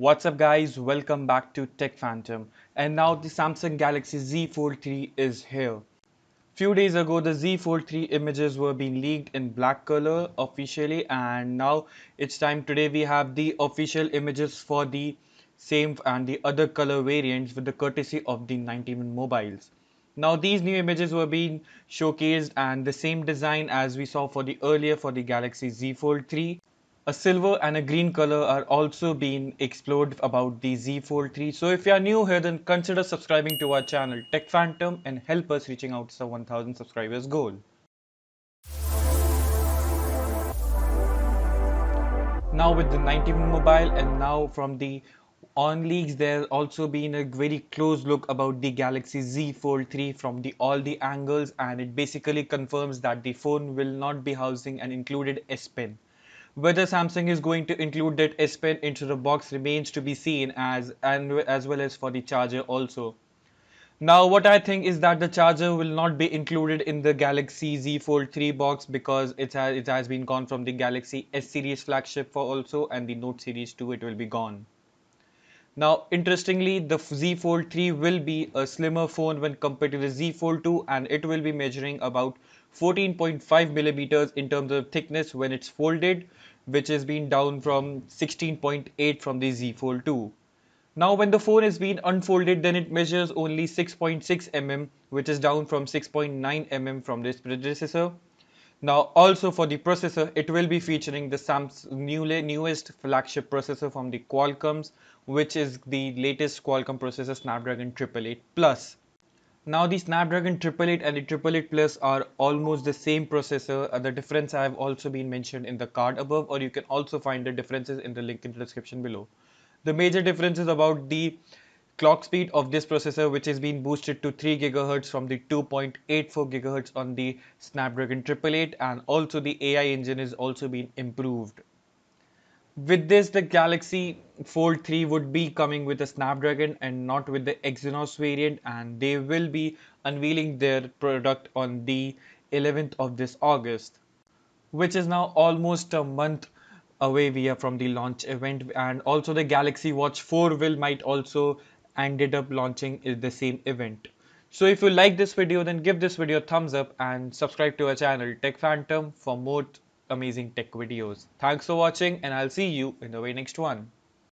What's up guys, welcome back to Tech Phantom. And now the Samsung Galaxy Z Fold 3 is here. Few days ago the Z Fold 3 images were being leaked in black color officially, and now it's time. Today we have the official images for the same and the other color variants with the courtesy of the 91 mobiles. Now these new images were being showcased and the same design as we saw for the earlier for the Galaxy Z Fold 3. A silver and a green color are also being explored about the Z Fold 3. So if you are new here, then consider subscribing to our channel Tech Phantom and help us reaching out to the 1000 subscribers goal. Now with the 91 mobile and now from the on leaks, there's also been a very close look about the Galaxy Z Fold 3 from the all the angles, and it basically confirms that the phone will not be housing an included S Pen. Whether Samsung is going to include that S Pen into the box remains to be seen, as well as for the charger also. Now what I think is that the charger will not be included in the Galaxy Z Fold 3 box because it has been gone from the Galaxy S series flagship for also, and the Note series 2 it will be gone. Now, interestingly, the Z Fold 3 will be a slimmer phone when compared to the Z Fold 2, and it will be measuring about 14.5 millimeters in terms of thickness when it's folded, which has been down from 16.8 from the Z Fold 2. Now, when the phone is being unfolded, then it measures only 6.6 mm, which is down from 6.9 mm from this predecessor. Now also for the processor, it will be featuring the Samsung newest flagship processor from the Qualcomm's, which is the latest Qualcomm processor Snapdragon 888 Plus. Now the Snapdragon 888 and the 888 Plus are almost the same processor. The difference have also been mentioned in the card above, or you can also find the differences in the link in the description below. The major difference is about the clock speed of this processor, which has been boosted to 3 GHz from the 2.84 GHz on the Snapdragon 888, and also the AI engine is also been improved. With this, the Galaxy Fold 3 would be coming with a Snapdragon and not with the Exynos variant, and they will be unveiling their product on the 11th of this August, which is now almost a month away we are from the launch event. And also the Galaxy Watch 4 will might also ended up launching in the same event. So if you like this video, then give this video a thumbs up and subscribe to our channel Tech Phantom for more amazing tech videos. Thanks for watching, and I'll see you in the very next one.